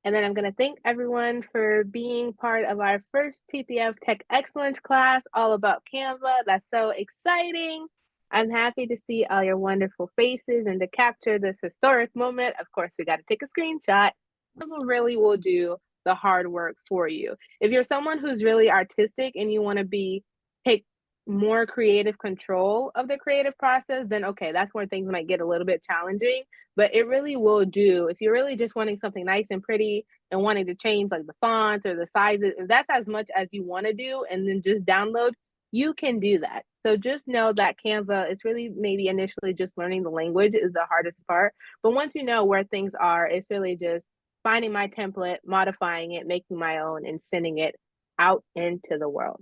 And then I'm going to thank everyone for being part of our first TPF Tech Excellence class all about Canva. That's so exciting. I'm happy to see all your wonderful faces and to capture this historic moment. Of course, we got to take a screenshot. Canva really will do the hard work for you. If you're someone who's really artistic and you want to take more creative control of the creative process, then okay, that's where things might get a little bit challenging. But it really will do, if you're really just wanting something nice and pretty and wanting to change like the fonts or the sizes, if that's as much as you want to do and then just download, you can do that. So just know that Canva is really maybe initially just learning the language is the hardest part. But once you know where things are, it's really just finding my template, modifying it, making my own, and sending it out into the world.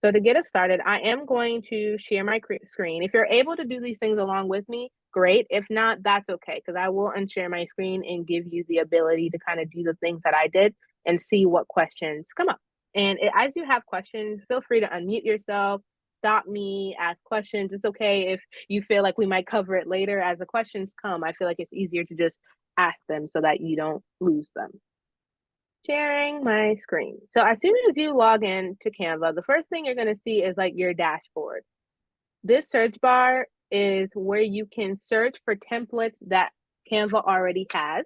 So to get us started, I am going to share my screen. If you're able to do these things along with me, great. If not, that's okay, because I will unshare my screen and give you the ability to kind of do the things that I did and see what questions come up. And as you have questions, feel free to unmute yourself, stop me, ask questions. It's okay if you feel like we might cover it later. As the questions come, I feel like it's easier to just ask them so that you don't lose them. Sharing my screen. So as soon as you log in to Canva, the first thing you're going to see is like your dashboard. This search bar is where you can search for templates that Canva already has.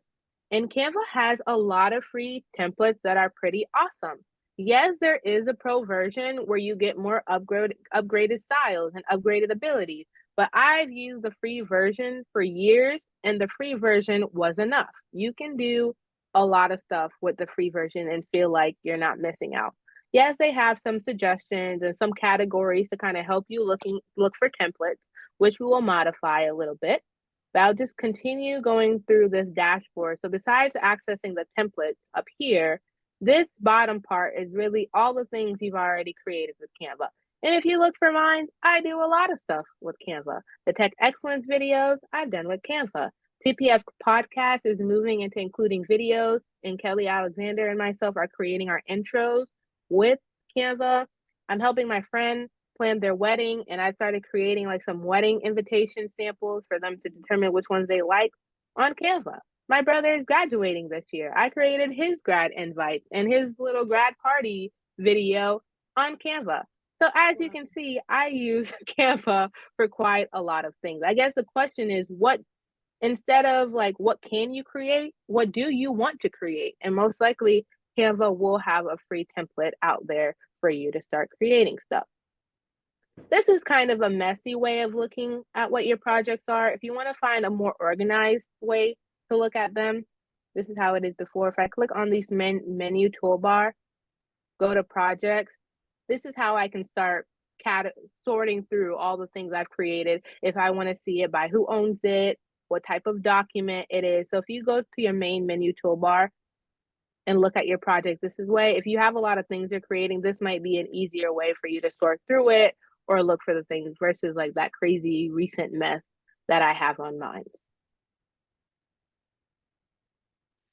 And Canva has a lot of free templates that are pretty awesome. Yes, there is a pro version where you get more upgraded styles and upgraded abilities, but I've used the free version for years and the free version was enough. You can do a lot of stuff with the free version and feel like you're not missing out. Yes, they have some suggestions and some categories to kind of help you look for templates, which we will modify a little bit. But I'll just continue going through this dashboard. So besides accessing the templates up here, this bottom part is really all the things you've already created with Canva. And if you look for mine, I do a lot of stuff with Canva. The Tech Excellence videos, I've done with Canva. TPF podcast is moving into including videos, and Kelly Alexander and myself are creating our intros with Canva. I'm helping my friend plan their wedding, and I started creating like some wedding invitation samples for them to determine which ones they like on Canva. My brother is graduating this year. I created his grad invites and his little grad party video on Canva. So as you can see, I use Canva for quite a lot of things. I guess the question is instead of like what can you create, what do you want to create? And most likely Canva will have a free template out there for you to start creating stuff. This is kind of a messy way of looking at what your projects are. If you want to find a more organized way to look at them, this is how it is before. If I click on this menu toolbar, go to projects, this is how I can start sorting through all the things I've created. If I want to see it by who owns it, what type of document it is. So if you go to your main menu toolbar and look at your project, this is way, if you have a lot of things you're creating, this might be an easier way for you to sort through it or look for the things versus like that crazy recent mess that I have on mine.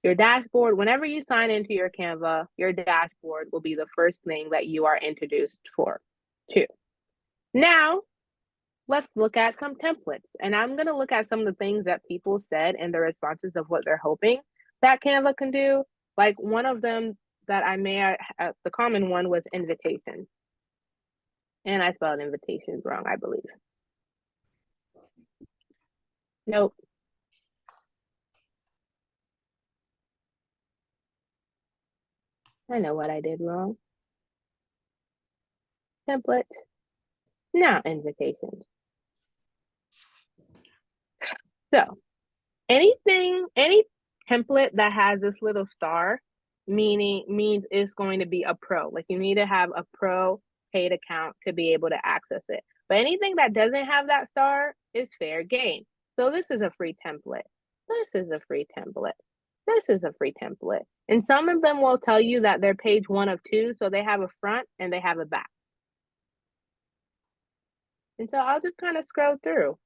Your dashboard, whenever you sign into your Canva, your dashboard will be the first thing that you are introduced to. Now, let's look at some templates. And I'm going to look at some of the things that people said in the responses of what they're hoping that Canva can do. Like one of them that the common one was invitation. And I spelled invitations wrong, I believe. Nope. I know what I did wrong. Templates. Now invitations. So any template that has this little star means it's going to be a pro. Like you need to have a pro paid account to be able to access it. But anything that doesn't have that star is fair game. So this is a free template. This is a free template. This is a free template. And some of them will tell you that they're page 1 of 2. So they have a front and they have a back. And so I'll just kind of scroll through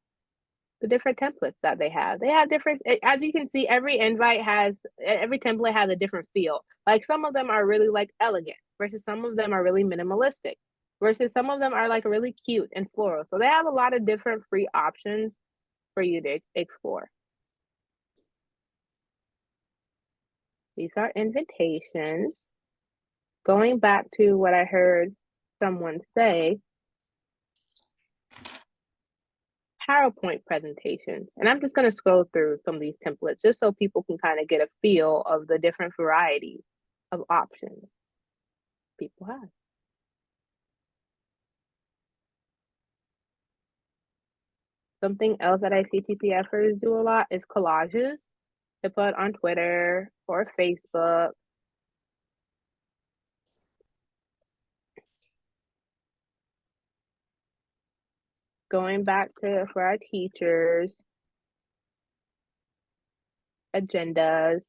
the different templates that they have. They have different, as you can see, every template has a different feel. Like some of them are really like elegant versus some of them are really minimalistic versus some of them are like really cute and floral. So they have a lot of different free options for you to explore. These are invitations. Going back to what I heard someone say, PowerPoint presentations. And I'm just going to scroll through some of these templates just so people can kind of get a feel of the different varieties of options people have. Something else that I see TPFers do a lot is collages to put on Twitter or Facebook. Going back to for our teachers, agendas.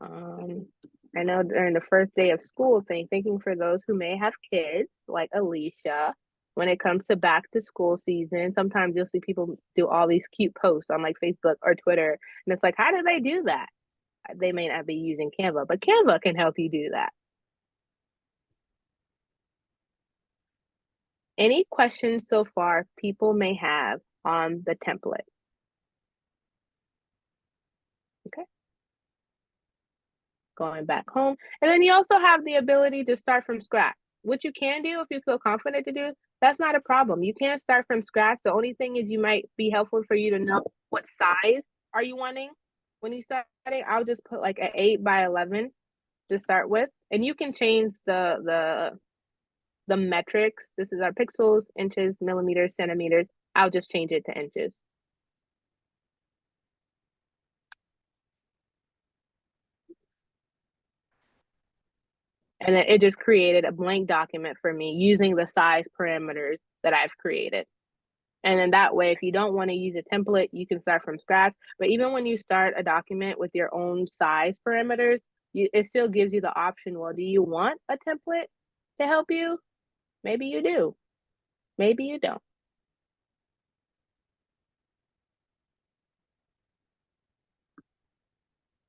I know during the first day of school thing, thinking for those who may have kids, like Alicia, when it comes to back to school season, sometimes you'll see people do all these cute posts on like Facebook or Twitter. And it's like, how do they do that? They may not be using Canva, but Canva can help you do that. Any questions so far people may have on the template? Okay. Going back home. And then you also have the ability to start from scratch. What you can do if you feel confident to do, that's not a problem. You can start from scratch. The only thing is you might be helpful for you to know what size are you wanting when you start. I'll just put like an 8x11 to start with. And you can change the metrics. This is our pixels, inches, millimeters, centimeters. I'll just change it to inches. And then it just created a blank document for me using the size parameters that I've created. And then that way, if you don't want to use a template, you can start from scratch. But even when you start a document with your own size parameters, it still gives you the option, well, do you want a template to help you? Maybe you do. Maybe you don't.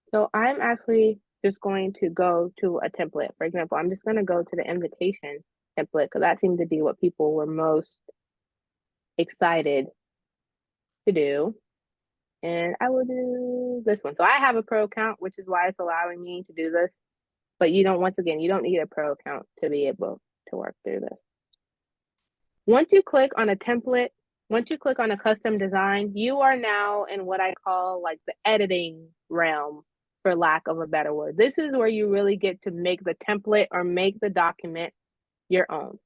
So I'm actually just going to go to a template. For example, I'm just going to go to the invitation template because that seemed to be what people were most excited to do. And I will do this one. So I have a pro account, which is why it's allowing me to do this. But you don't, once again, you don't need a pro account to be able to work through this. Once you click on a template, once you click on a custom design, you are now in what I call like the editing realm, for lack of a better word. This is where you really get to make the template or make the document your own.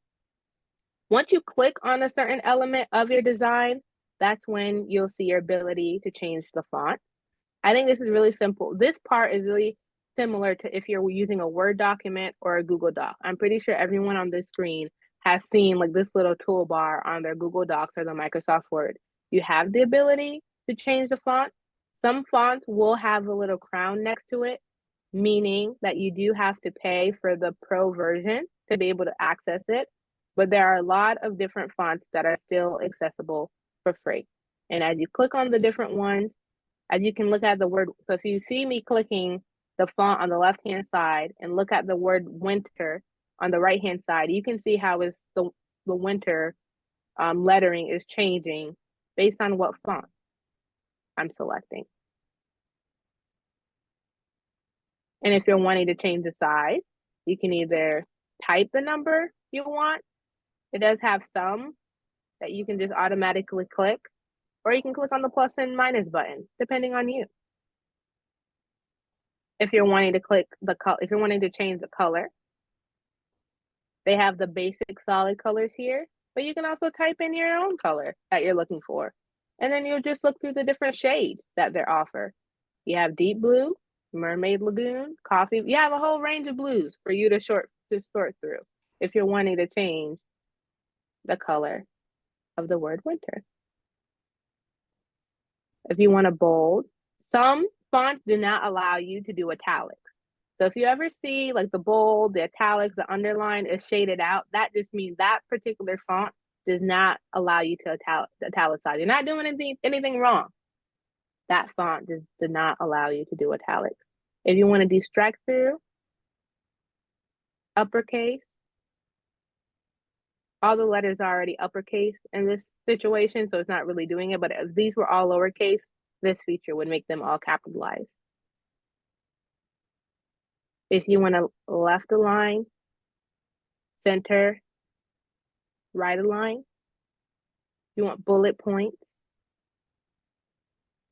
Once you click on a certain element of your design, that's when you'll see your ability to change the font. I think this is really simple. This part is really similar to if you're using a Word document or a Google Doc. I'm pretty sure everyone on this screen has seen like this little toolbar on their Google Docs or the Microsoft Word. You have the ability to change the font. Some fonts will have a little crown next to it, meaning that you do have to pay for the pro version to be able to access it. But there are a lot of different fonts that are still accessible for free. And as you click on the different ones, as you can look at the word, so if you see me clicking the font on the left-hand side and look at the word winter on the right-hand side, you can see how is the winter lettering is changing based on what font I'm selecting. And if you're wanting to change the size, you can either type the number you want. It does have some that you can just automatically click, or you can click on the plus and minus button, depending on you. If you're wanting to click the color, if you're wanting to change the color, they have the basic solid colors here, but you can also type in your own color that you're looking for. And then you'll just look through the different shades that they offer. You have deep blue, mermaid lagoon, coffee. You have a whole range of blues for you to sort through if you're wanting to change the color of the word winter. If you want to bold, some fonts do not allow you to do italics. So if you ever see like the bold, the italics, the underline is shaded out, that just means that particular font does not allow you to italicize. You're not doing anything wrong. That font just did not allow you to do italics. If you want to do strike through, uppercase, all the letters are already uppercase in this situation, so it's not really doing it. But if these were all lowercase, this feature would make them all capitalized. If you want to left align, center, right align, you want bullet points.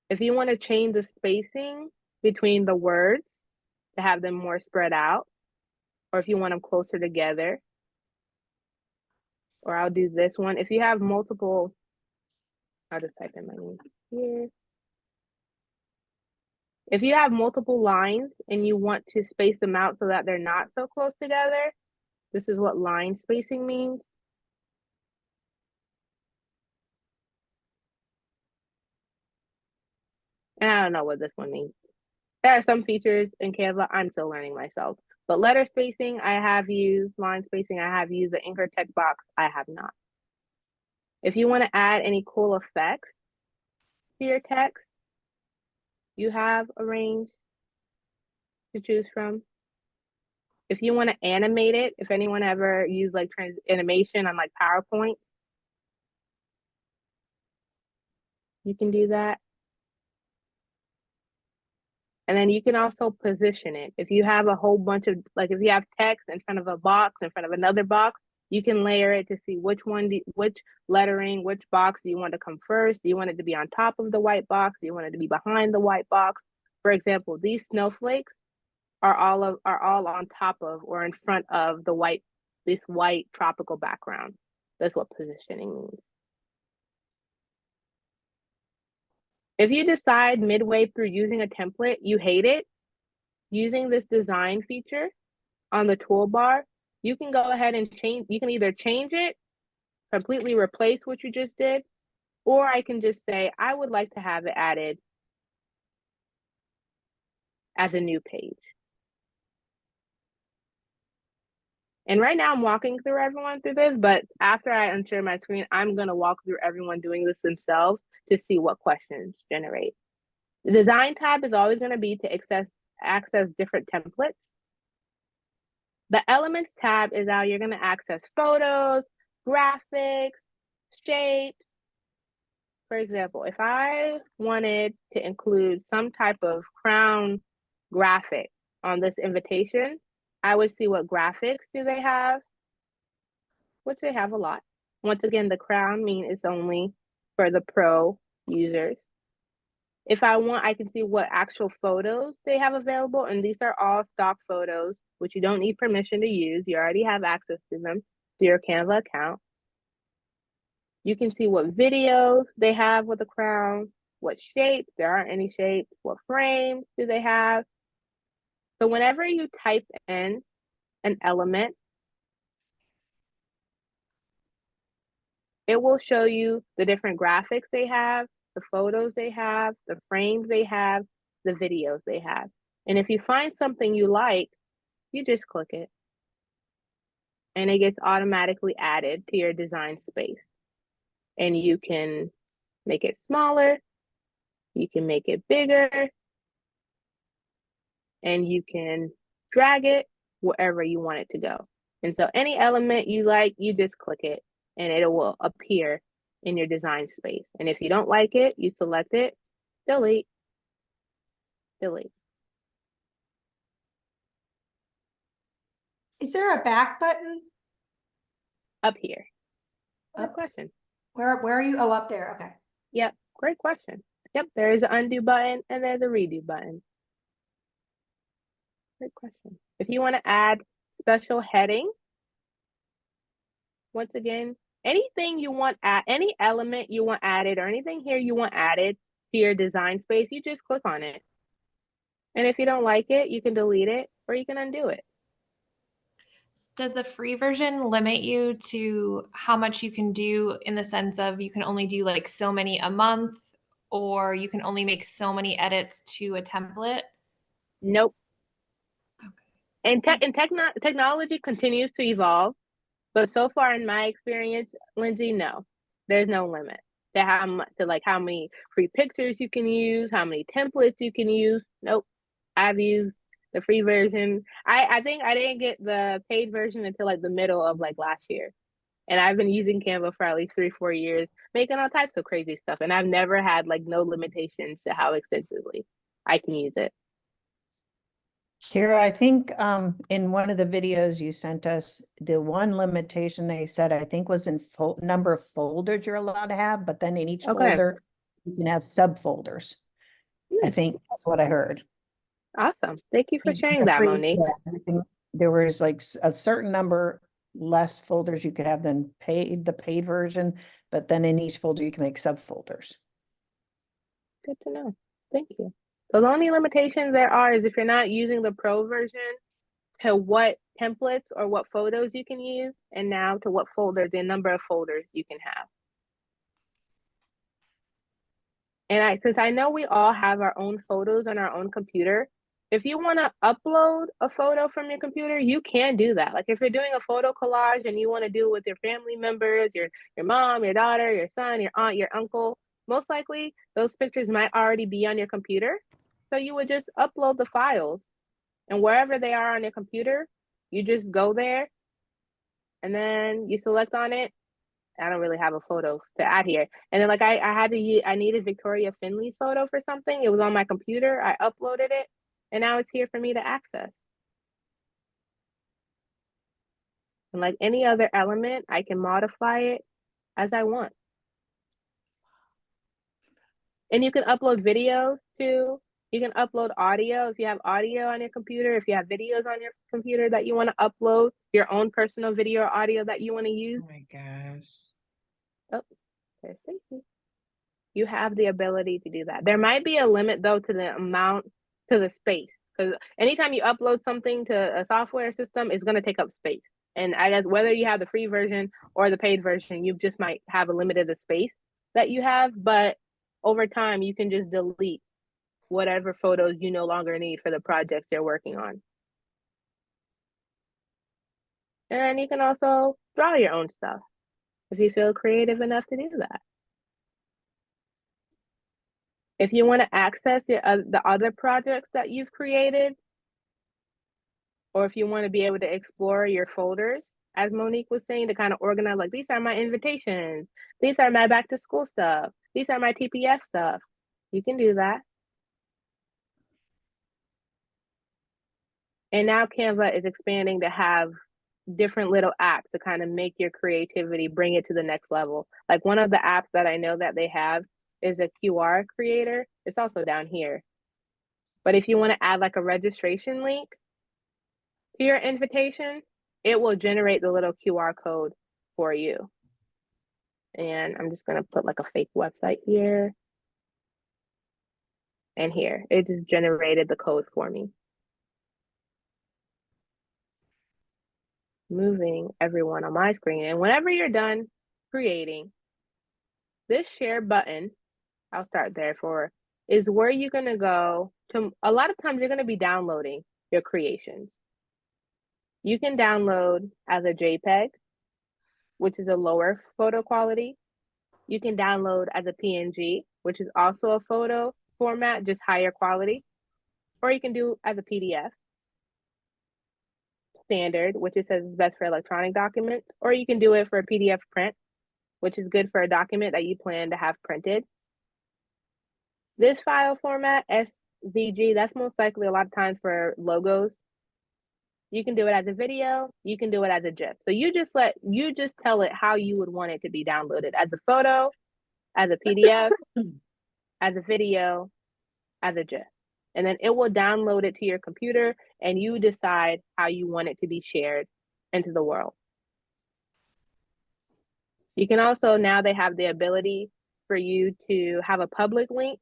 If you want to change the spacing between the words to have them more spread out, or if you want them closer together, or I'll do this one. If you have multiple, I'll just type in my name here. If you have multiple lines and you want to space them out so that they're not so close together, this is what line spacing means. And I don't know what this one means. There are some features in Canva I'm still learning myself. But letter spacing, I have used. Line spacing, I have used. The anchor text box, I have not. If you want to add any cool effects to your text, you have a range to choose from. If you want to animate it, if anyone ever used like animation on like PowerPoint, you can do that. And then you can also position it. If you have a whole bunch of, like if you have text in front of a box, in front of another box, you can layer it to see which one, which lettering, which box do you want to come first? Do you want it to be on top of the white box? Do you want it to be behind the white box? For example, these snowflakes are all on top of or in front of this white tropical background. That's what positioning means. If you decide midway through using a template, you hate it, using this design feature on the toolbar, you can go ahead and change. You can either change it, completely replace what you just did, or I can just say, I would like to have it added as a new page. And right now I'm walking through everyone through this, but after I unshare my screen, I'm gonna walk through everyone doing this themselves to see what questions generate. The design tab is always gonna be to access different templates. The elements tab is how you're gonna access photos, graphics, shapes. For example, if I wanted to include some type of crown graphic on this invitation, I would see what graphics do they have, which they have a lot. Once again, the crown mean it's only for the pro users. If I want, I can see what actual photos they have available, and these are all stock photos, which you don't need permission to use. You already have access to them through your Canva account. You can see what videos they have with the crown, what shapes, there aren't any shapes, what frames do they have. So whenever you type in an element, it will show you the different graphics they have, the photos they have, the frames they have, the videos they have. And if you find something you like, you just click it. And it gets automatically added to your design space. And you can make it smaller, you can make it bigger, and you can drag it wherever you want it to go. And so any element you like, you just click it and it will appear in your design space. And if you don't like it, you select it, delete, delete. Is there a back button? Up here. Good Up. question. Where are you? Oh, up there. Okay. Yep, great question. Yep, there is an undo button and there's a redo button. Great question. If you want to add special heading, once again, anything you want any element you want added or anything here you want added to your design space, you just click on it. And if you don't like it, you can delete it or you can undo it. Does the free version limit you to how much you can do in the sense of you can only do like so many a month or you can only make so many edits to a template? Nope. And technology continues to evolve, but so far in my experience, Lindsay, no, there's no limit to how many free pictures you can use, how many templates you can use. Nope, I've used the free version. I think I didn't get the paid version until like the middle of like last year, And I've been using Canva for at least 3-4 years, making all types of crazy stuff. And I've never had like no limitations to how extensively I can use it. Kira, I think in one of the videos you sent us, the one limitation they said, I think, was in number of folders you're allowed to have, but then in each Okay. folder, you can have subfolders. I think that's what I heard. Awesome. Thank you for sharing that, Monique. Yeah, I think there was like a certain number less folders you could have than the paid version, but then in each folder you can make subfolders. Good to know. Thank you. The only limitations there are is if you're not using the pro version, to what templates or what photos you can use, and now to what folders, the number of folders you can have. And since I know we all have our own photos on our own computer, if you want to upload a photo from your computer, you can do that. Like if you're doing a photo collage and you want to do it with your family members, your mom, your daughter, your son, your aunt, your uncle, most likely those pictures might already be on your computer. So you would just upload the files, and wherever they are on your computer, you just go there and then you select on it. I don't really have a photo to add here. And then like I needed Victoria Finley's photo for something. It was on my computer. I uploaded it and now it's here for me to access. And like any other element, I can modify it as I want. And you can upload videos too. You can upload audio if you have audio on your computer. If you have videos on your computer that you want to upload, your own personal video or audio that you want to use. Oh my gosh. Oh, there's Stacey. You have the ability to do that. There might be a limit though to the amount, to the space, because anytime you upload something to a software system, it's going to take up space. And I guess whether you have the free version or the paid version, you just might have a limit of the space that you have. But over time, you can just delete whatever photos you no longer need for the projects you're working on. And you can also draw your own stuff if you feel creative enough to do that. If you want to access the other projects that you've created, or if you want to be able to explore your folders, as Monique was saying, to kind of organize, like, these are my invitations, these are my back to school stuff, these are my TPF stuff, you can do that. And now Canva is expanding to have different little apps to kind of make your creativity, bring it to the next level. Like one of the apps that I know that they have is a QR creator. It's also down here. But if you want to add like a registration link to your invitation, it will generate the little QR code for you. And I'm just going to put like a fake website here. And here, it just generated the code for me. Moving everyone on my screen. And whenever you're done creating, this share button, I'll start there for, is where you're going to go to. A lot of times you're going to be downloading your creations. You can download as a JPEG, which is a lower photo quality. You can download as a PNG, which is also a photo format, just higher quality. Or you can do as a PDF standard, which it says is best for electronic documents. Or you can do it for a PDF print, which is good for a document that you plan to have printed. This file format, SVG, that's most likely a lot of times for logos. You can do it as a video, you can do it as a GIF. So you just tell it how you would want it to be downloaded, as a photo, as a PDF, as a video, as a GIF. And then it will download it to your computer and you decide how you want it to be shared into the world. You can also, now they have the ability for you to have a public link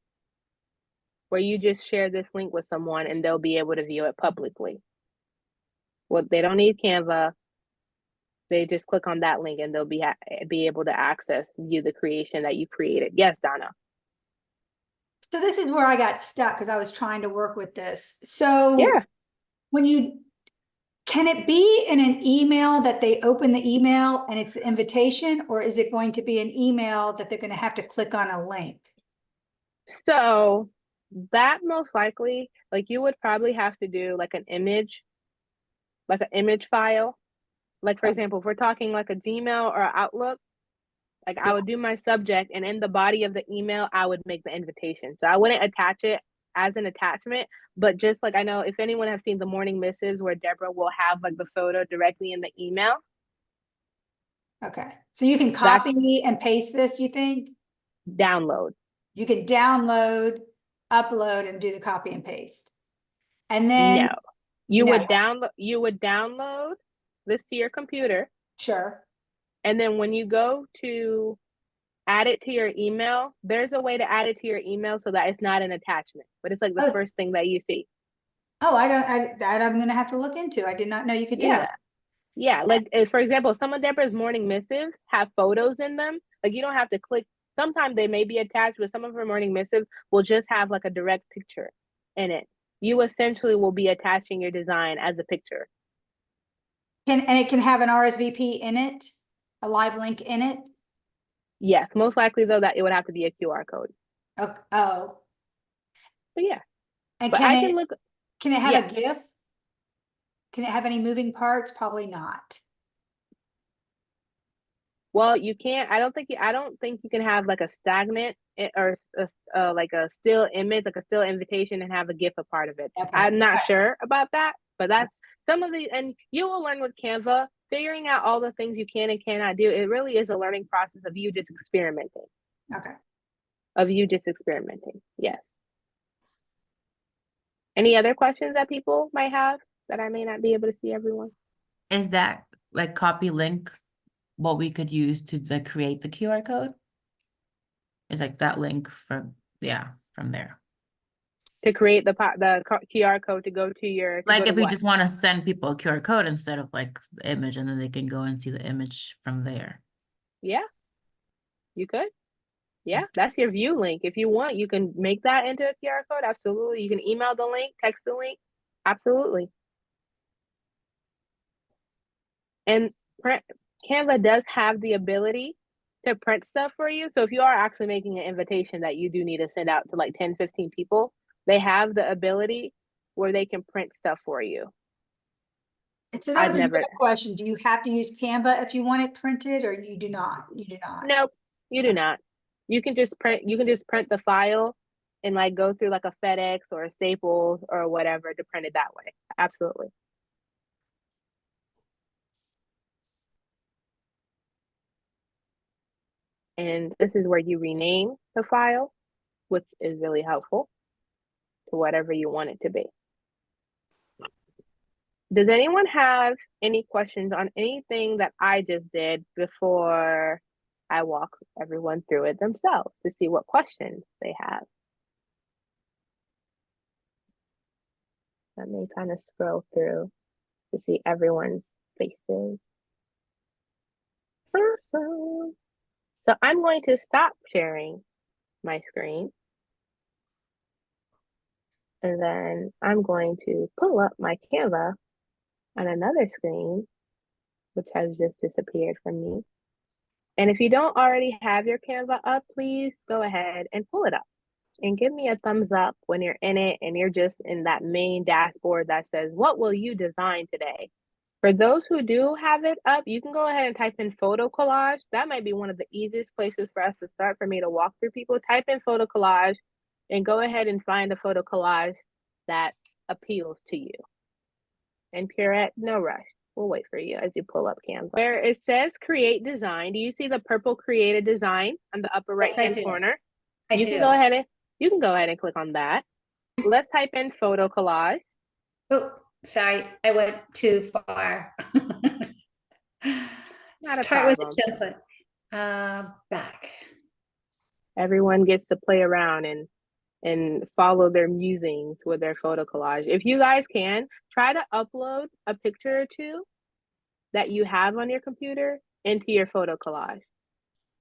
where you just share this link with someone and they'll be able to view it publicly. Well, they don't need Canva. They just click on that link and they'll be able to view the creation that you created. Yes, Donna. So this is where I got stuck because I was trying to work with this. So Yeah. Can it be in an email that they open the email and it's the invitation, or is it going to be an email that they're going to have to click on a link? So that most likely, like you would probably have to do like an image file. Like, for example, if we're talking like a Gmail or Outlook, like I Yeah. would do my subject, and in the body of the email, I would make the invitation. So I wouldn't attach it as an attachment, but just like I know if anyone has seen the morning missives where Deborah will have like the photo directly in the email. Okay, so you can That's copy and paste this, you think? download. You could download, upload, and do the copy and paste. And then, No, you no, would download this to your computer, sure. and then when you go to add it to your email, there's a way to add it to your email so that it's not an attachment, but it's like the Oh, first thing that you see. that I'm gonna have to look into. I did not know you could do Yeah. that. Yeah, like for example, some of Deborah's morning missives have photos in them. Like you don't have to click. Sometimes they may be attached, but some of her morning missives will just have like a direct picture in it. You essentially will be attaching your design as a picture. And it can have an RSVP in it, a live link in it. Yes, most likely though that it would have to be a QR code. Oh, But yeah, and but I can look. can it have Yeah. a GIF? Can it have any moving parts? Probably not. Well, you can't. I don't think you can have like a stagnant or like a still image, like a still invitation, and have a GIF a part of it. Okay. I'm not All right. sure about that, but that's some of the. And you will learn with Canva, figuring out all the things you can and cannot do. It really is a learning process of you just experimenting. Okay. Yes. Any other questions that people might have that I may not be able to see everyone? Is that like copy link what we could use to like create the QR code? Is like that link from there. To create the QR code to go to your Like if we what? just want to send people a QR code instead of like the image, and then they can go and see the image from there. Yeah, you could. Yeah, that's your view link. If you want, you can make that into a QR code. Absolutely. You can email the link, text the link. Absolutely. And Canva does have the ability to print stuff for you. So if you are actually making an invitation that you do need to send out to like 10, 15 people, they have the ability where they can print stuff for you. So that I've was never. another question. Do you have to use Canva if you want it printed, or you do not? You do not. Nope, you do not. You can just print the file and like go through like a FedEx or a Staples or whatever to print it that way. Absolutely. And this is where you rename the file, which is really helpful to whatever you want it to be. Does anyone have any questions on anything that I just did before I walk everyone through it themselves to see what questions they have? Let me kind of scroll through to see everyone's faces. Awesome. So I'm going to stop sharing my screen. And then I'm going to pull up my Canva on another screen, which has just disappeared from me. And if you don't already have your Canva up, please go ahead and pull it up and give me a thumbs up when you're in it and you're just in that main dashboard that says, what will you design today? For those who do have it up, you can go ahead and type in photo collage. That might be one of the easiest places for us to start for me to walk through people. Type in photo collage and go ahead and find the photo collage that appeals to you. And Pierrette, no rush. We'll wait for you as you pull up Canva. Where it says create design, do you see the purple create a design on the upper right hand corner? You can go ahead and click on that. Let's type in photo collage. Oh, sorry, I went too far. Not a Start with problem. the template. Back. Everyone gets to play around and follow their musings with their photo collage. If you guys can, try to upload a picture or two that you have on your computer into your photo collage.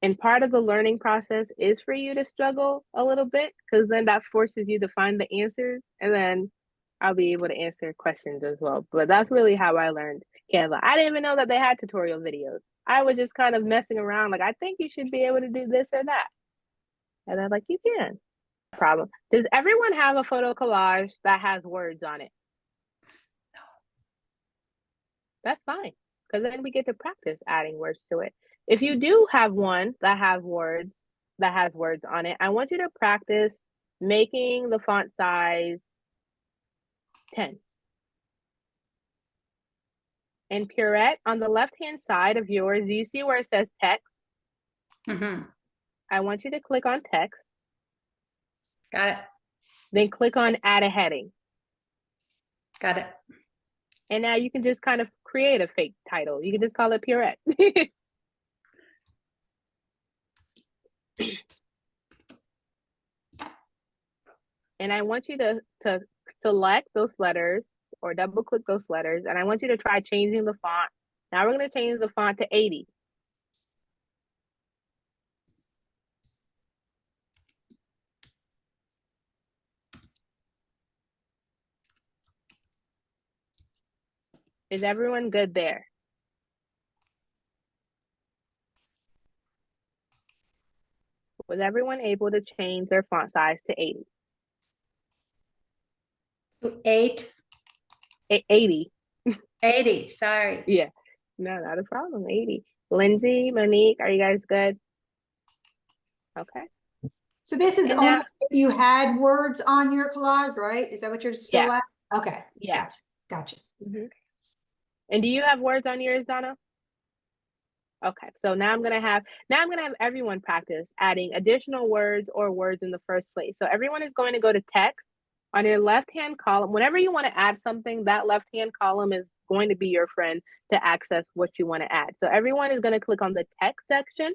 And part of the learning process is for you to struggle a little bit, because then that forces you to find the answers, and then I'll be able to answer questions as well. But that's really how I learned Canva. I didn't even know that they had tutorial videos. I was just kind of messing around, like, I think you should be able to do this or that. And they're like, you can. No problem. Does everyone have a photo collage that has words on it? No. That's fine. because then we get to practice adding words to it. If you do have one that has words on it, I want you to practice making the font size 10. And Purette, on the left-hand side of yours, do you see where it says text? Mm-hmm. I want you to click on text, Got it. then click on add a heading. Got it. And now you can just kind of create a fake title. You can just call it Purette. And I want you to select those letters or double click those letters. And I want you to try changing the font. Now we're going to change the font to 80. Is everyone good there? Was everyone able to change their font size to 80? To 8, 80. 80, sorry. Yeah. No, not a problem. 80. Lindsay, Monique, are you guys good? Okay. So this is And only now- if you had words on your collage, right? Is that what you're still Yeah. at? Okay. Yeah. Gotcha. Mm-hmm. And do you have words on yours, Donna? Okay, so now I'm gonna have everyone practice adding additional words or words in the first place. So everyone is going to go to text on your left-hand column. Whenever you want to add something, that left-hand column is going to be your friend to access what you want to add. So everyone is going to click on the text section.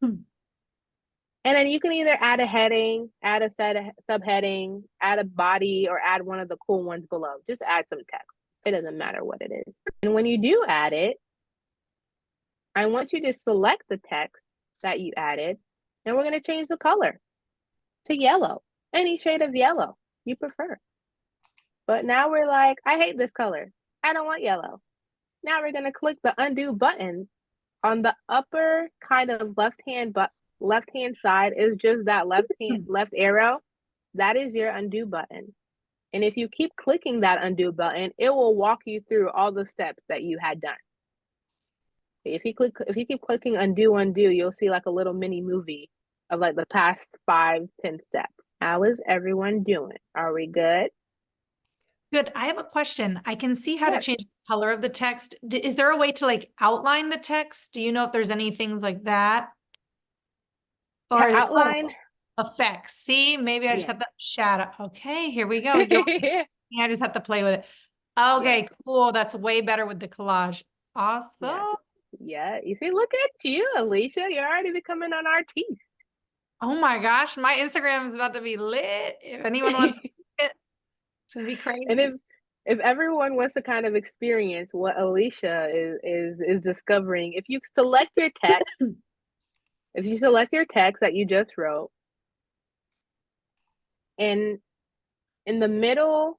And then you can either add a heading, add a subheading, add a body, or add one of the cool ones below. Just add some text. It doesn't matter what it is. And when you do add it, I want you to select the text that you added, and we're going to change the color to yellow, any shade of yellow you prefer. But now we're like, I hate this color. I don't want yellow. Now we're going to click the undo button on the upper kind of left-hand side is just that left arrow. That is your undo button. And if you keep clicking that undo button, it will walk you through all the steps that you had done. If you keep clicking undo, you'll see like a little mini movie of like the past 5-10 steps. How is everyone doing? Are we good? Good. I have a question. I can see how Sure. to change the color of the text. Is there a way to like outline the text? Do you know if there's any things like that? Or is it- Outline? effects. See, maybe I just Yeah. have to shadow. Okay, here we go. I just have to play with it. Okay, cool. That's way better with the collage. Awesome. Yeah. You see, look at you, Alicia. You're already becoming an artiste. Oh my gosh, my Instagram is about to be lit. If anyone wants to see it, it's gonna be crazy. And if everyone wants to kind of experience what Alicia is discovering, if you select your text, that you just wrote, and in the middle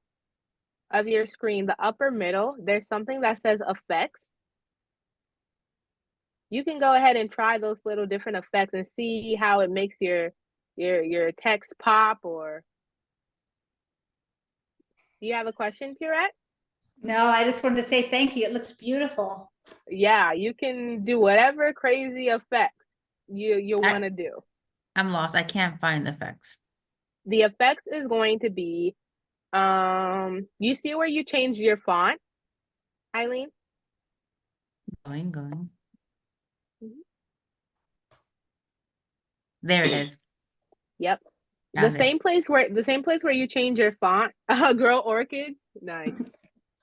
of your screen, the upper middle, there's something that says effects. You can go ahead and try those little different effects and see how it makes your text pop. Or do you have a question, Purette? No, I just wanted to say thank you. It looks beautiful. Yeah, you can do whatever crazy effects you I- want to do. I'm lost. I can't find the effects. The effects is going to be, you see where you changed your font, Eileen? Going. Mhm. There it is. Yep. Found The it. same place where you change your font, grow orchids. Nice.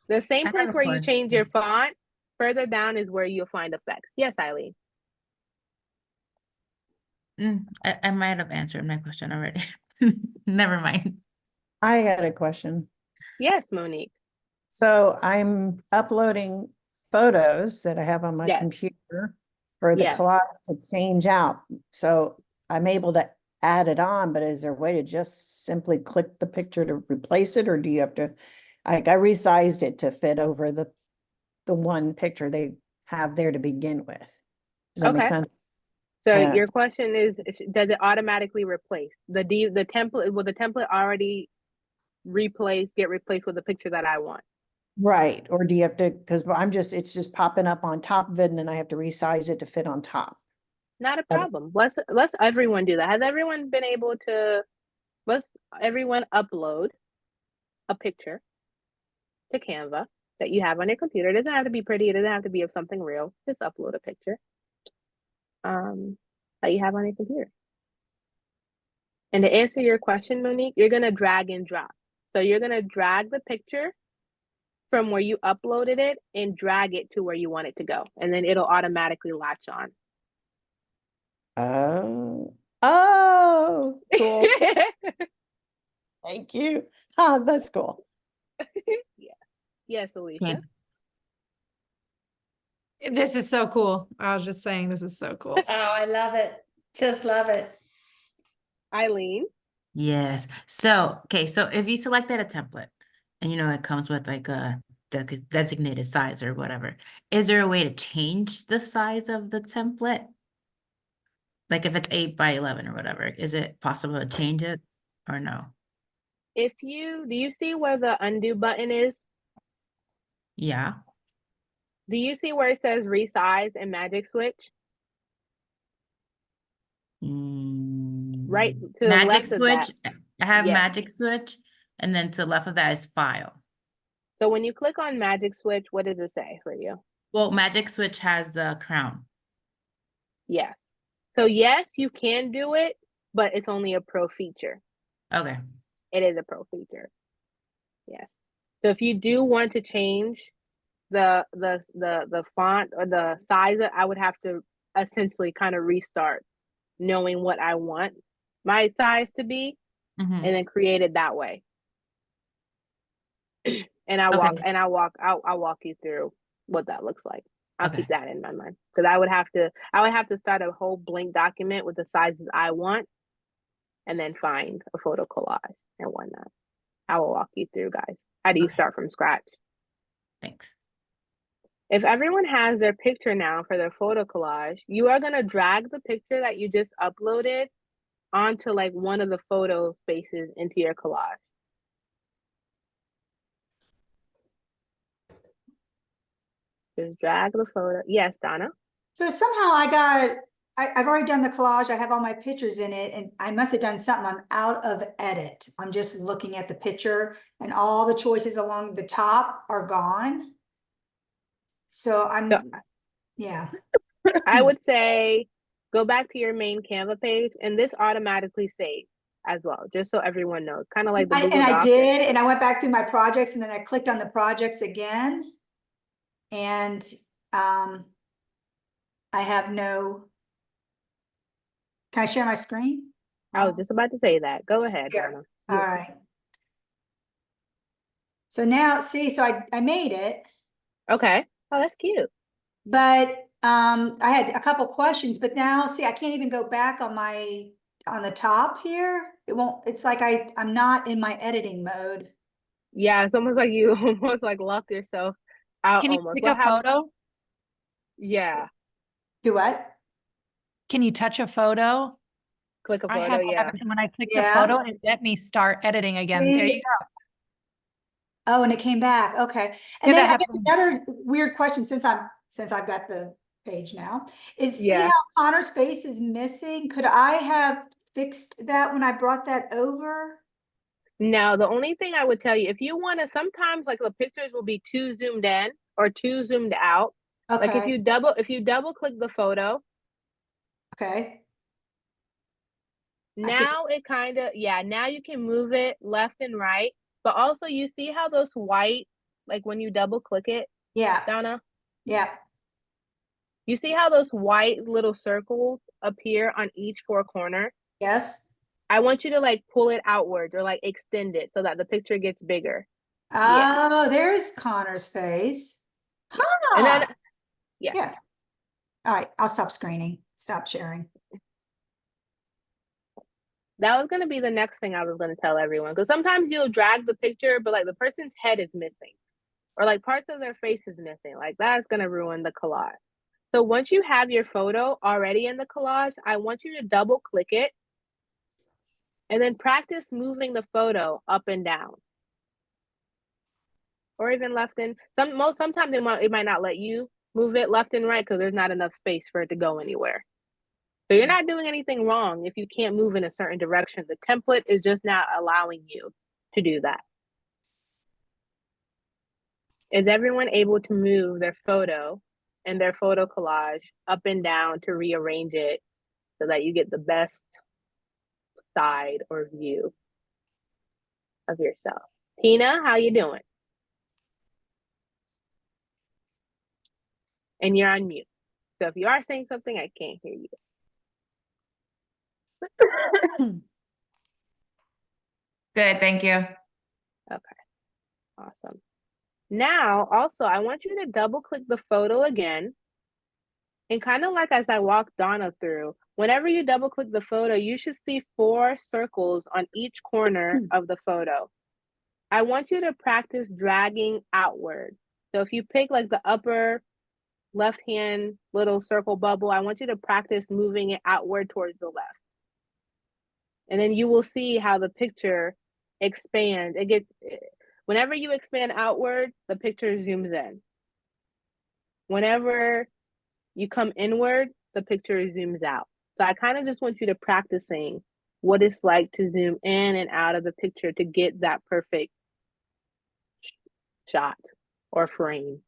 The same I have place a where you change your question. font, further down is where you'll find effects. Yes, Eileen. I might have answered my question already. Never mind. I got a question. Yes, Monique. So I'm uploading photos that I have on my Yes. computer for the Yes. collage to change out. So I'm able to add it on, but is there a way to just simply click the picture to replace it? Or do you have to, like, I resized it to fit over the one picture they have there to begin with. Does that make Okay. sense? So Uh, your question is, does it automatically replace the template? Will the template already get replaced with the picture that I want? Right, or do you have to, because it's just popping up on top of it and then I have to resize it to fit on top. Not a Other- problem. Let's everyone do that. Has everyone been able to, let's everyone upload a picture to Canva that you have on your computer. It doesn't have to be pretty, it doesn't have to be of something real. Just upload a picture that you have on your computer. And to answer your question, Monique, you're gonna drag and drop. So you're gonna drag the picture from where you uploaded it and drag it to where you want it to go. And then it'll automatically latch on. Oh, cool. Thank you. That's cool. Yeah. Yes, Alicia. Okay. This is so cool. I was just saying, this is so cool. Oh, I love it. Just love it. Eileen. Yes. So, okay, so if you selected a template and it comes with like a designated size or whatever, is there a way to change the size of the template? Like if it's 8 by 11 or whatever, is it possible to change it or no? Do you see where the undo button is? Yeah. Do you see where it says resize and magic switch? Right to the Magic left of that. switch. I have Yes. magic switch, and then to the left of that is file. So when you click on magic switch, what does it say for you? Well, magic switch has the crown. Yes. So yes, you can do it, but it's only a pro feature. Okay. It is a pro feature. Yes. So if you do want to change the font or the size, I would have to essentially kind of restart, knowing what I want my size to be, Mhm. and then create it that way. And I'll walk you through what that looks like. I'll Okay. keep that in my mind, because I would have to start a whole blank document with the sizes I want, and then find a photo collage and whatnot. I will walk you through, guys. How do you Okay. start from scratch? Thanks. If everyone has their picture now for their photo collage, you are going to drag the picture that you just uploaded onto like one of the photo spaces into your collage. Just drag the photo. Yes, Donna? So somehow I've already done the collage. I have all my pictures in it and I must have done something. I'm out of edit. I'm just looking at the picture and all the choices along the top are gone. So yeah. I would say go back to your main Canva page, and this automatically saves as well, just so everyone knows. Kind of like the Google I Docs. did, and I went back through my projects and then I clicked on the projects again. And I have no, can I share my screen? I was just about to say that. Go ahead, Here. Donna. All right. So now, see, so I made it, Okay. Oh, that's cute. but I had a couple questions, but now, see, I can't even go back on the top here. It won't, it's like I'm not in my editing mode. Yeah, it's almost like you almost like locked yourself out. Can you Almost. click What a happened? photo? Yeah. Do what? Can you touch a photo? Click a I photo. had that Yeah. happen when I clicked the Yeah. photo and it let me start editing again. There you go. Oh, and it came back. Okay. And Yeah, then that I have happened. another weird question since I've got the page now is see Yeah. how Connor's face is missing? Could I have fixed that when I brought that over? Now, the only thing I would tell you, if you want to, sometimes like the pictures will be too zoomed in or too zoomed out. Like if Okay. you double click the photo, Okay. now it kind of, yeah, now you can move it left and right. But also you see how those white, like when you double click it, Yeah. Donna, Yeah. you see how those white little circles appear on each four corner? Yes. I want you to like pull it outward or like extend it so that the picture gets bigger. Oh, there's Connor's face. Yeah. And then, Huh. yeah. Yeah. All right. I'll stop screening. Stop sharing. That was going to be the next thing I was going to tell everyone. Because sometimes you'll drag the picture, but like the person's head is missing. Or like parts of their face is missing. Like that's going to ruin the collage. So once you have your photo already in the collage, I want you to double click it. And then practice moving the photo up and down. or even left and sometimes it might not let you move it left and right because there's not enough space for it to go anywhere. So you're not doing anything wrong if you can't move in a certain direction. The template is just not allowing you to do that. Is everyone able to move their photo and their photo collage up and down to rearrange it so that you get the best side or view of yourself? Tina, how you doing? And you're on mute. So if you are saying something, I can't hear you. Good, thank you. Okay, awesome. Now, also, I want you to double click the photo again. And kind of like as I walked Donna through, whenever you double click the photo, you should see 4 circles on each corner of the photo. I want you to practice dragging outward. So if you pick like the upper left-hand little circle bubble, I want you to practice moving it outward towards the left. And then you will see how the picture expands. Whenever you expand outward, the picture zooms in. Whenever you come inward, the picture zooms out. So I kind of just want you to practicing what it's like to zoom in and out of the picture to get that perfect shot or frame.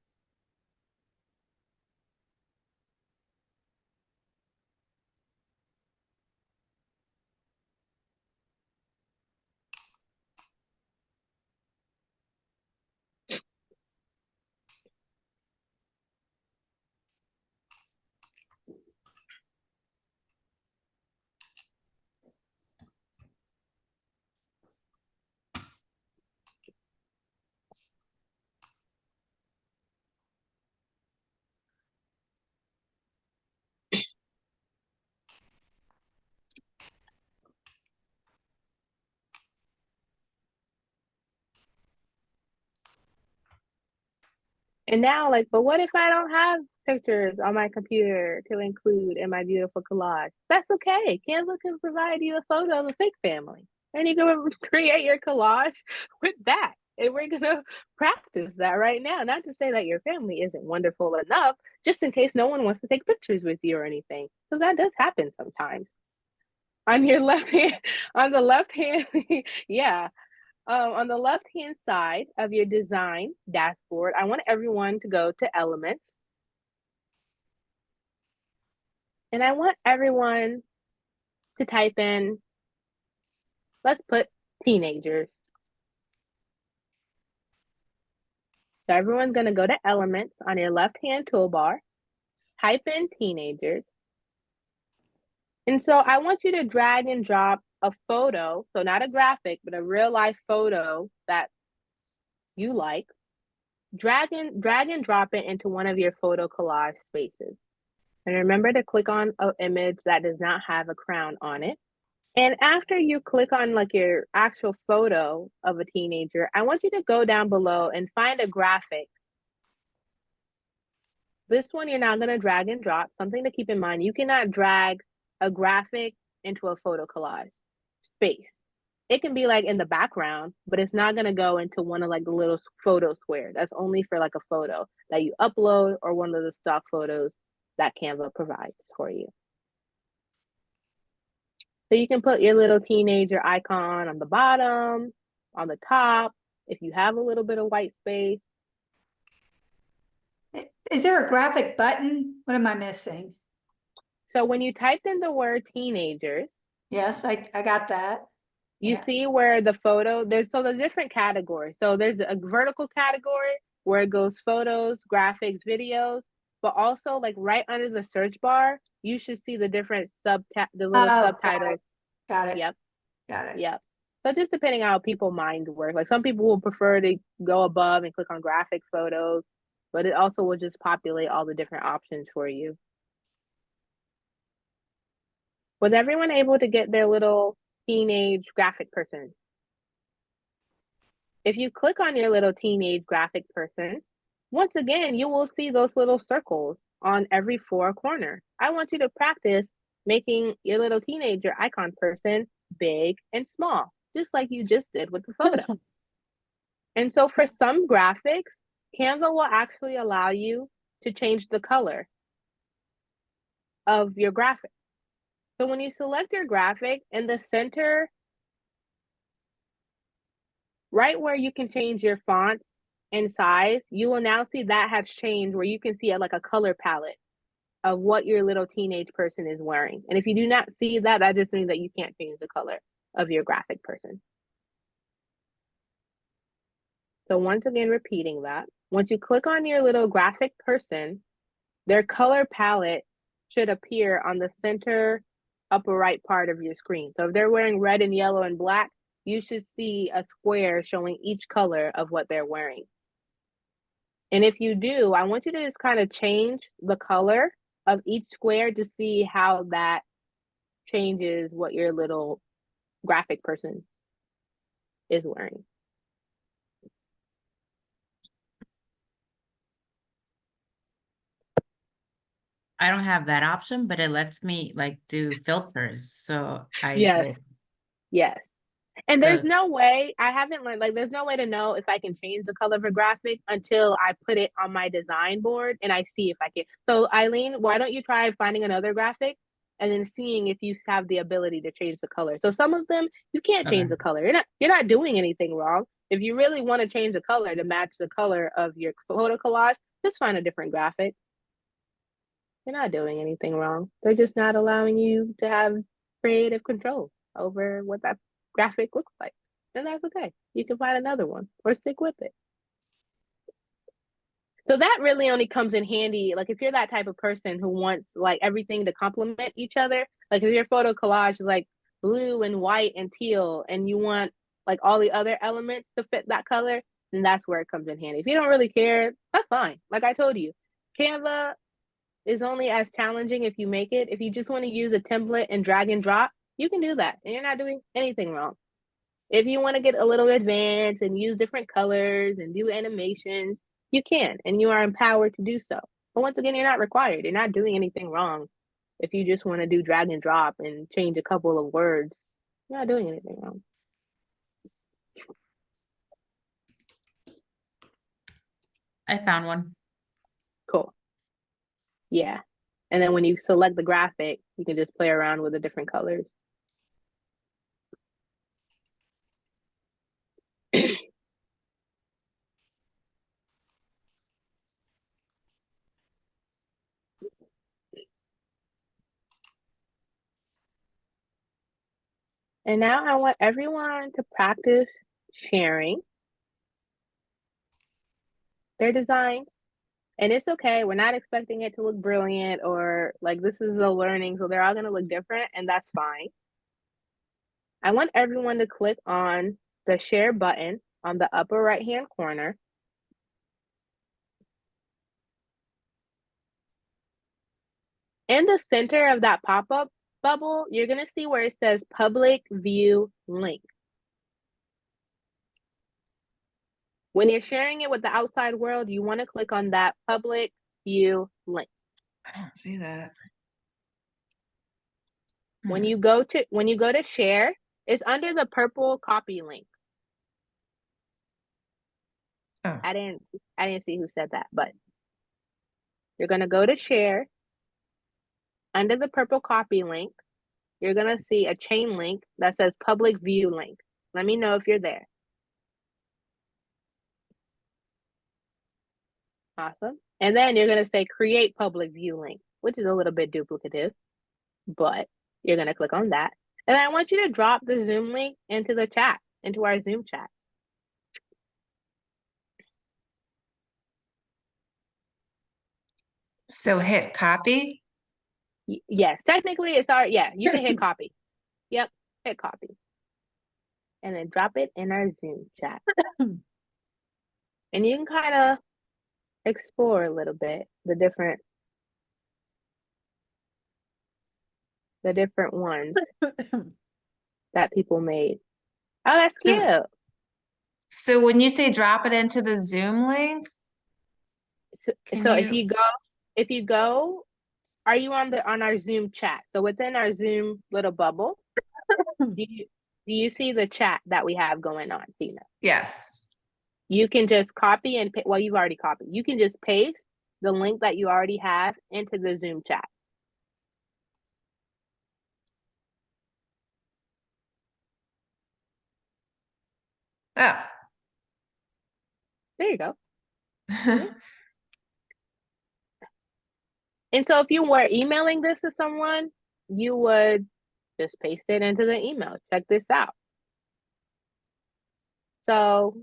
And now, like, but what if I don't have pictures on my computer to include in my beautiful collage? That's okay. Canva can provide you a photo of a fake family. And you can create your collage with that. And we're going to practice that right now. Not to say that your family isn't wonderful enough, just in case no one wants to take pictures with you or anything. Because that does happen sometimes. On your left hand, on the left hand, yeah. On the left-hand side of your design dashboard, I want everyone to go to Elements. And I want everyone to type in, let's put teenagers. So everyone's going to go to Elements on your left-hand toolbar, type in teenagers. And so I want you to drag and drop a photo, so not a graphic, but a real-life photo that you like. Drag and drop it into one of your photo collage spaces. And remember to click on an image that does not have a crown on it. And after you click on like your actual photo of a teenager, I want you to go down below and find a graphic. This one you're not going to drag and drop. Something to keep in mind, you cannot drag a graphic into a photo collage space. It can be like in the background, but it's not going to go into one of like the little photo square. That's only for like a photo that you upload or one of the stock photos that Canva provides for you. So you can put your little teenager icon on the bottom, on the top, if you have a little bit of white space. Is there a graphic button? What am I missing? So when you typed in the word teenagers, Yes, I got that. you Yeah. see where the photo, there's different categories. So there's a vertical category where it goes photos, graphics, videos, but also like right under the search bar, you should see the different the little subtitles. Got it. Yep. Got it. Yep. So just depending on how people's minds work. Like some people will prefer to go above and click on graphic photos, but it also will just populate all the different options for you. Was everyone able to get their little teenage graphic person? If you click on your little teenage graphic person, once again, you will see those little circles on every 4 corners. I want you to practice making your little teenager icon person big and small, just like you just did with the photo. And so for some graphics, Canva will actually allow you to change the color of your graphic. So when you select your graphic, in the center, right where you can change your font and size, you will now see that has changed where you can see like a color palette of what your little teenage person is wearing. And if you do not see that, that just means that you can't change the color of your graphic person. So once again, repeating that, once you click on your little graphic person, their color palette should appear on the center upper right part of your screen. So if they're wearing red and yellow and black, you should see a square showing each color of what they're wearing. And if you do, I want you to just kind of change the color of each square to see how that changes what your little graphic person is wearing. I don't have that option, but it lets me like do filters. So I Yes. did. Yes. And So- there's no way, I haven't learned, like, there's no way to know if I can change the color of a graphic until I put it on my design board and I see if I can. So, Eileen, why don't you try finding another graphic and then seeing if you have the ability to change the color? So, some of them, you can't change Okay. the color. You're not doing anything wrong. If you really want to change the color to match the color of your photo collage, just find a different graphic. You're not doing anything wrong. They're just not allowing you to have creative control over what that graphic looks like. And that's okay. You can find another one or stick with it. So that really only comes in handy, like if you're that type of person who wants like everything to complement each other, like if your photo collage is like blue and white and teal and you want like all the other elements to fit that color, then that's where it comes in handy. If you don't really care, that's fine. Like I told you, Canva is only as challenging if you make it. If you just want to use a template and drag and drop, you can do that and you're not doing anything wrong. If you want to get a little advanced and use different colors and do animations, you can, and you are empowered to do so. But once again, you're not required. You're not doing anything wrong. If you just want to do drag and drop and change a couple of words, you're not doing anything wrong. I found one. Cool. Yeah. And then when you select the graphic, you can just play around with the different colors. And now I want everyone to practice sharing their designs. And it's okay. We're not expecting it to look brilliant or like this is the learning. So they're all going to look different and that's fine. I want everyone to click on the share button on the upper right-hand corner. In the center of that pop-up bubble, you're going to see where it says public view link. When you're sharing it with the outside world, you want to click on that public view link. I don't see that. When you go to share, it's under the purple copy link. Oh. I didn't see who said that, but you're going to go to share. Under the purple copy link, you're going to see a chain link that says public view link. Let me know if you're there. Awesome. And then you're going to say create public view link, which is a little bit duplicative, but you're going to click on that. And I want you to drop the Zoom link into the chat, into our Zoom chat. So hit copy. Yes, technically it's our, yeah, you can hit copy. Yep, hit copy. And then drop it in our Zoom chat. And you can kind of explore a little bit the different ones that people made. Oh, that's cute. So when you say drop it into the Zoom link, So if you go, are you on our Zoom chat? So within our Zoom little bubble, do you see the chat that we have going on, Tina? yes. you can just copy and well, you've already copied. You can just paste the link that you already have into the Zoom chat. Oh. There you go. And so if you were emailing this to someone, you would just paste it into the email. Check this out. So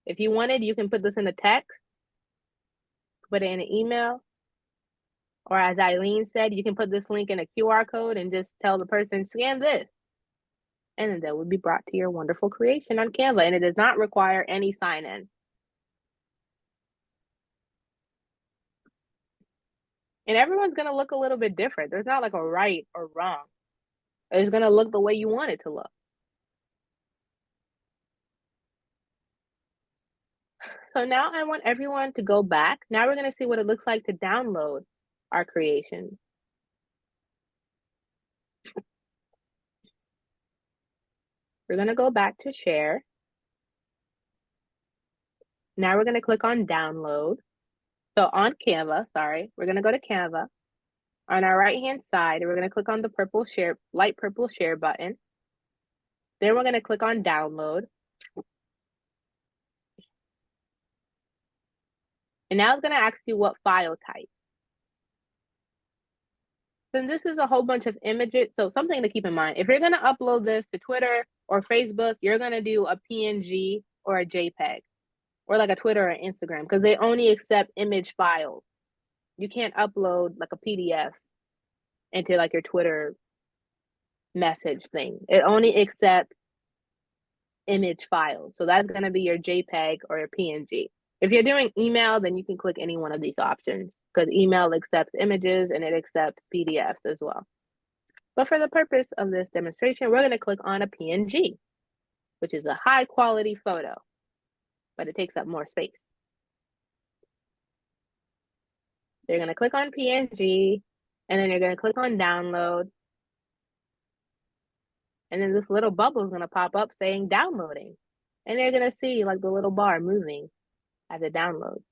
if you wanted, you can put this in a text, put it in an email, or as Eileen said, you can put this link in a QR code and just tell the person, scan this. And then that would be brought to your wonderful creation on Canva. And it does not require any sign-in. And everyone's going to look a little bit different. There's not like a right or wrong. It's going to look the way you want it to look. So now I want everyone to go back. Now we're going to see what it looks like to download our creations. We're going to go back to share. Now we're going to click on download. So on Canva, sorry, we're going to go to Canva. On our right-hand side, we're going to click on the purple share, light purple share button. Then we're going to click on download. And now it's going to ask you what file type. Then this is a whole bunch of images. So something to keep in mind, if you're going to upload this to Twitter or Facebook, you're going to do a PNG or a JPEG or like a Twitter or Instagram because they only accept image files. You can't upload like a PDF into like your Twitter message thing. It only accepts image files. So that's going to be your JPEG or your PNG. If you're doing email, then you can click any one of these options because email accepts images and it accepts PDFs as well. But for the purpose of this demonstration, we're going to click on a PNG, which is a high quality photo, but it takes up more space. You're going to click on PNG, and then you're going to click on download. And then this little bubble is going to pop up saying downloading. And you're going to see like the little bar moving as it downloads.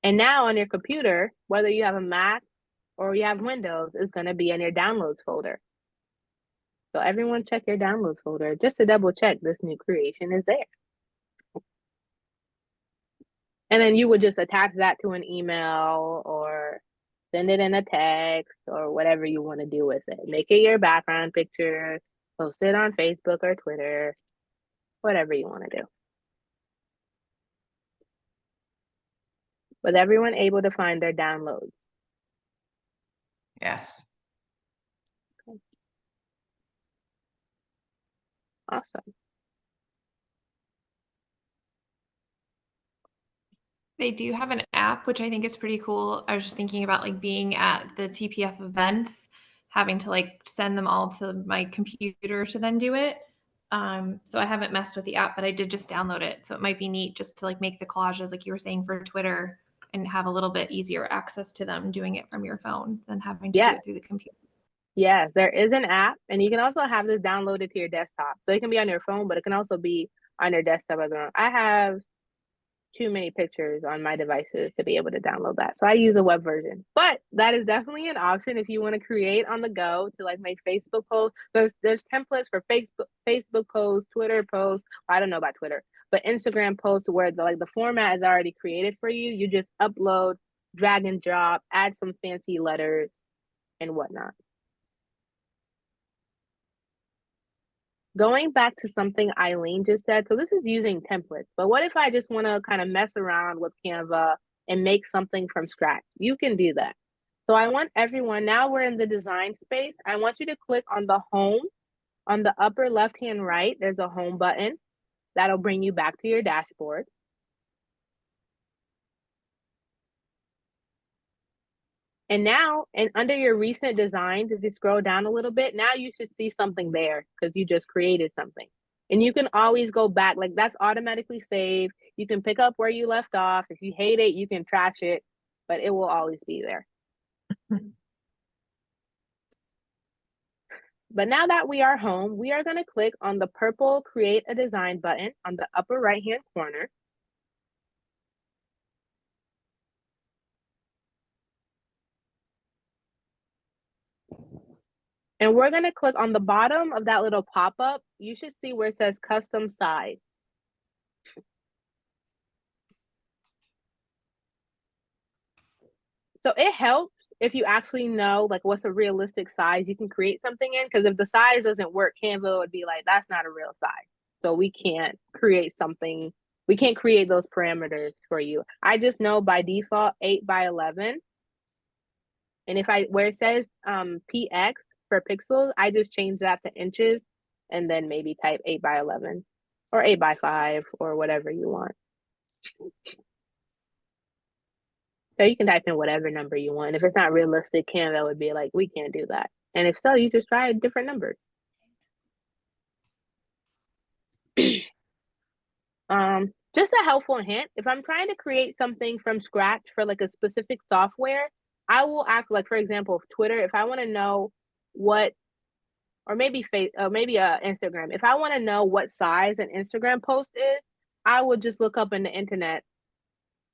And now on your computer, whether you have a Mac or you have Windows, it's going to be in your downloads folder. So everyone check your downloads folder just to double check this new creation is there. And then you would just attach that to an email or send it in a text or whatever you want to do with it. Make it your background picture, post it on Facebook or Twitter, whatever you want to do. Was everyone able to find their downloads? Yes. Okay. Awesome. They do have an app, which I think is pretty cool. I was just thinking about like being at the TPF events, having to like send them all to my computer to then do it. So I haven't messed with the app, but I did just download it. So it might be neat just to like make the collages like you were saying for Twitter and have a little bit easier access to them doing it from your phone than having to do it through the computer. Yes, there is an app, and you can also have this downloaded to your desktop. So it can be on your phone, but it can also be on your desktop as well. I have too many pictures on my devices to be able to download that. So I use a web version, but that is definitely an option if you want to create on the go to like make Facebook posts. There's templates for Facebook posts, Twitter posts. I don't know about Twitter, but Instagram posts where the format is already created for you. You just upload, drag and drop, add some fancy letters and whatnot. Going back to something Eileen just said, so this is using templates, but what if I just want to kind of mess around with Canva and make something from scratch? You can do that. So I want everyone, now we're in the design space, I want you to click on the home. On the upper left-hand right, there's a home button. That'll bring you back to your dashboard. And now, and under your recent designs, if you scroll down a little bit, now you should see something there because you just created something. And you can always go back, like that's automatically saved. You can pick up where you left off. If you hate it, you can trash it, but it will always be there. But now that we are home, we are going to click on the purple Create a Design button on the upper right-hand corner. And we're going to click on the bottom of that little pop-up. You should see where it says Custom Size. So it helps if you actually know like what's a realistic size you can create something in, because if the size doesn't work, Canva would be like, that's not a real size. So we can't create something, we can't create those parameters for you. I just know by default 8 by 11. And if where it says PX for pixels, I just change that to inches and then maybe type 8 by 11 or 8 by 5 or whatever you want. So you can type in whatever number you want. If it's not realistic, Canva would be like, we can't do that. And if so, you just try different numbers. Just a helpful hint, if I'm trying to create something from scratch for like a specific software, I will act like, for example, Twitter, if I want to know what, or maybe Instagram, if I want to know what size an Instagram post is, I would just look up in the internet,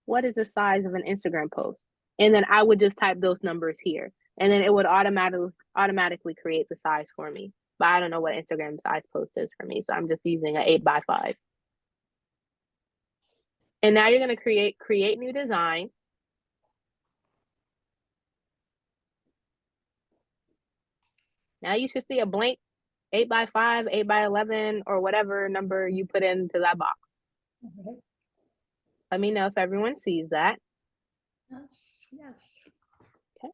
what is the size of an Instagram post? And then I would just type those numbers here. And then it would automatically create the size for me. But I don't know what Instagram size post is for me. So I'm just using an 8 by 5. And now you're going to create new design. Now you should see a blank 8 by 5, 8 by 11, or whatever number you put into that box. Okay. Let me know if everyone sees that. Yes, yes. Okay.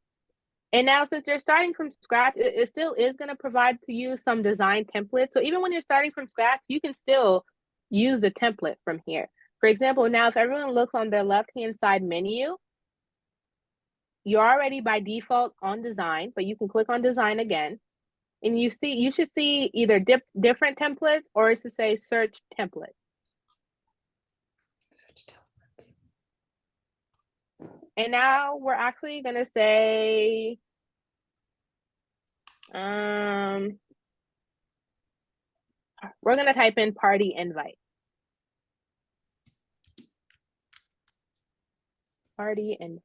And now since you're starting from scratch, it still is going to provide to you some design templates. So even when you're starting from scratch, you can still use the template from here. For example, now if everyone looks on their left-hand side menu, you're already by default on design, but you can click on design again. And you should see either different templates or it's to say search template. And now we're actually going to say, we're going to type in party invite. Party invite.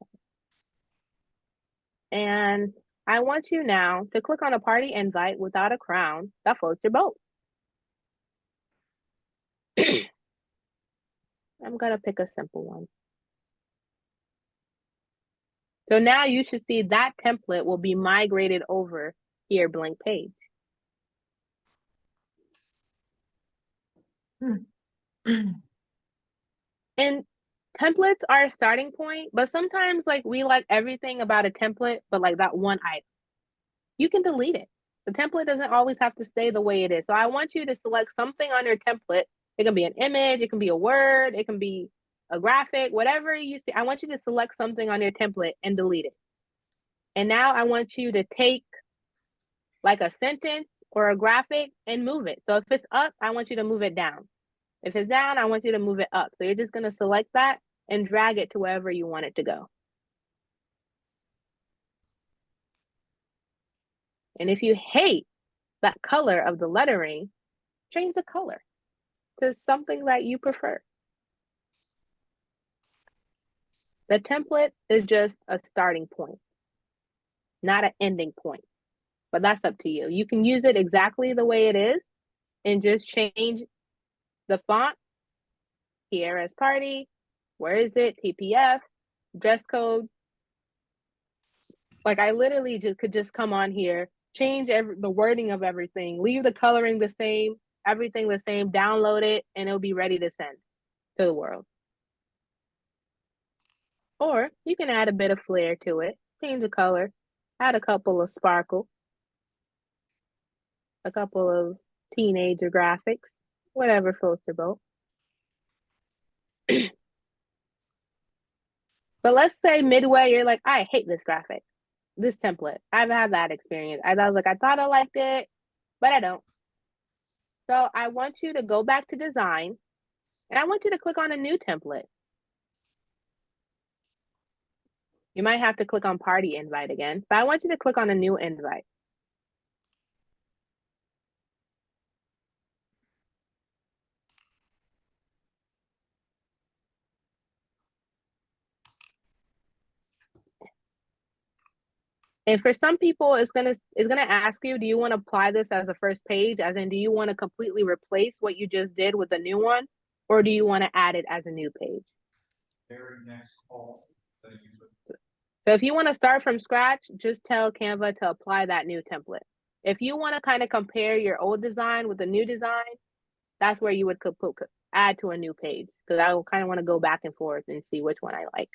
And I want you now to click on a party invite without a crown that floats your boat. I'm going to pick a simple one. So now you should see that template will be migrated over here, blank page. And templates are a starting point, but sometimes like we like everything about a template, but like that one item, you can delete it. The template doesn't always have to stay the way it is. So I want you to select something on your template. It can be an image, it can be a word, it can be a graphic, whatever you see. I want you to select something on your template and delete it. And now I want you to take like a sentence or a graphic and move it. So if it's up, I want you to move it down. If it's down, I want you to move it up. So you're just going to select that and drag it to wherever you want it to go. And if you hate that color of the lettering, change the color to something that you prefer. The template is just a starting point, not an ending point, but that's up to you. You can use it exactly the way it is and just change the font here as party. Where is it? TPF, dress code. Like I literally could just come on here, change the wording of everything, leave the coloring the same, everything the same, download it, and it'll be ready to send to the world. Or you can add a bit of flair to it, change the color, add a couple of sparkle, a couple of teenager graphics, whatever floats your boat. But let's say midway, you're like, I hate this graphic, this template. I've had that experience. I was like, I thought I liked it, but I don't. So I want you to go back to design and I want you to click on a new template. You might have to click on party invite again, but I want you to click on a new invite. And for some people, it's gonna ask you, do you want to apply this as a first page? As in, do you want to completely replace what you just did with a new one? Or do you want to add it as a new page? Very next call. So if you want to start from scratch, just tell Canva to apply that new template. If you want to kind of compare your old design with the new design, that's where you would add to a new page, because I will kind of want to go back and forth and see which one I like.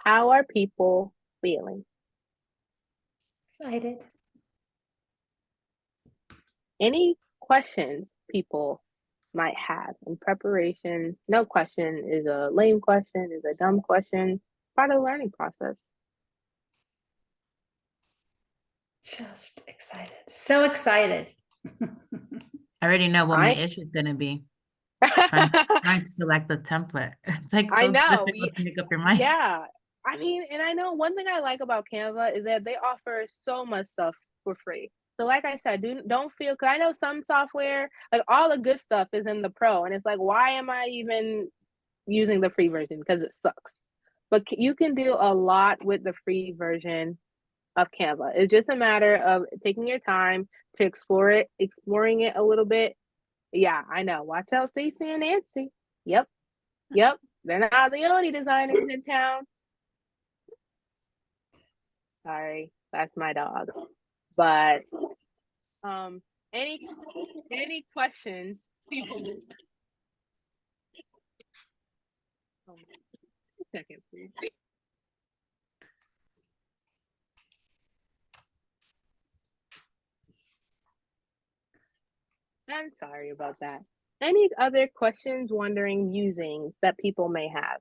How are people feeling? Excited. Any questions people might have in preparation? No question is a lame question, is a dumb question. Part of the learning process. Just excited. So excited. I already know what my I- issue is gonna be. Trying to select the template. It's like I so know. difficult to make up your mind. Yeah. I mean, and I know one thing I like about Canva is that they offer so much stuff for free. So like I said, don't feel, because I know some software, like all the good stuff is in the pro, and it's like, why am I even using the free version? Because it sucks. But you can do a lot with the free version of Canva. It's just a matter of taking your time to exploring it a little bit. Yeah, I know. Watch out, Stacey and Nancy. Yep. They're not the only designers in town. Sorry, that's my dog. But any questions? Oh, a second, please. I'm sorry about that. Any other questions, wondering, musings that people may have?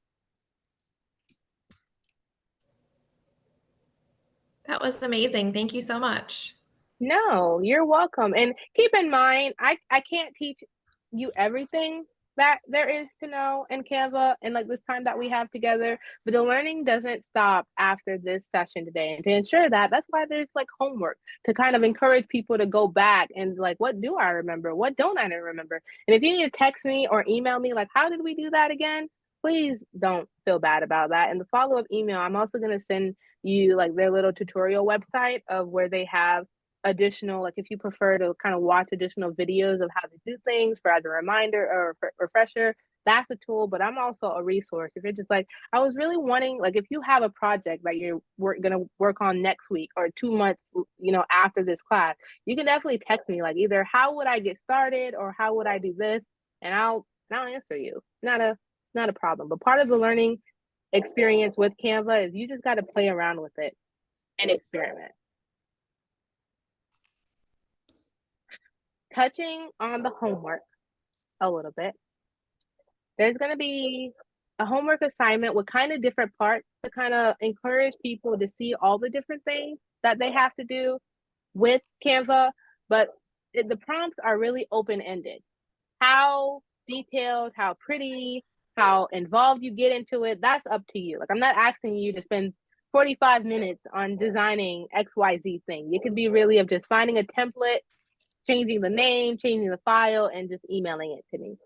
That was amazing. Thank you so much. No, you're welcome. And keep in mind, I can't teach you everything that there is to know in Canva and like this time that we have together, but the learning doesn't stop after this session today. And to ensure that, that's why there's like homework to kind of encourage people to go back and like, what do I remember? What don't I remember? And if you need to text me or email me, like, how did we do that again? Please don't feel bad about that. And the follow-up email, I'm also going to send you like their little tutorial website of where they have additional, like if you prefer to kind of watch additional videos of how to do things for as a reminder or refresher, that's a tool. But I'm also a resource if you're just like, I was really wanting, like if you have a project that you're gonna work on next week or 2 months, after this class, you can definitely text me like either how would I get started or how would I do this, and I'll answer you. Not a problem. But part of the learning experience with Canva is you just got to play around with it and experiment. Touching on the homework a little bit, there's going to be a homework assignment with kind of different parts to kind of encourage people to see all the different things that they have to do with Canva, but the prompts are really open-ended. How detailed, how pretty, how involved you get into it, that's up to you. Like, I'm not asking you to spend 45 minutes on designing XYZ thing. It could be really of just finding a template, changing the name, changing the file, and just emailing it to me.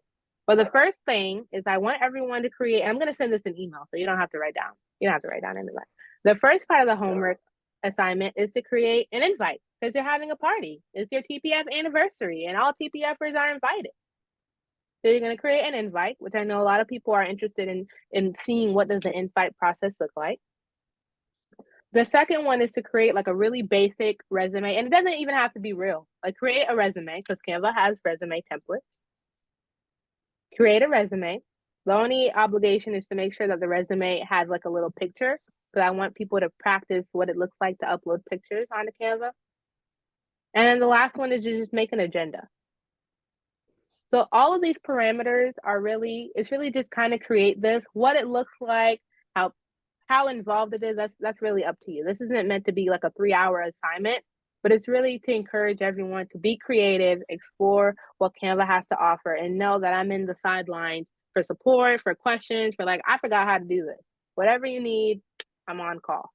But the first thing is I want everyone to create, and I'm going to send this in email, so you don't have to write down. You don't have to write down any of that. The first part of the homework assignment is to create an invite because you're having a party. It's your TPF anniversary, and all TPFers are invited. So you're going to create an invite, which I know a lot of people are interested in seeing what does the invite process look like. The second one is to create like a really basic resume, and it doesn't even have to be real. Like create a resume because Canva has resume templates. Create a resume. The only obligation is to make sure that the resume has like a little picture because I want people to practice what it looks like to upload pictures onto Canva. And then the last one is to just make an agenda. So all of these parameters are really just kind of create this, what it looks like, how involved it is, that's really up to you. This isn't meant to be like a 3-hour assignment, but it's really to encourage everyone to be creative, explore what Canva has to offer, and know that I'm in the sidelines for support, for questions, for like, I forgot how to do this. Whatever you need, I'm on call.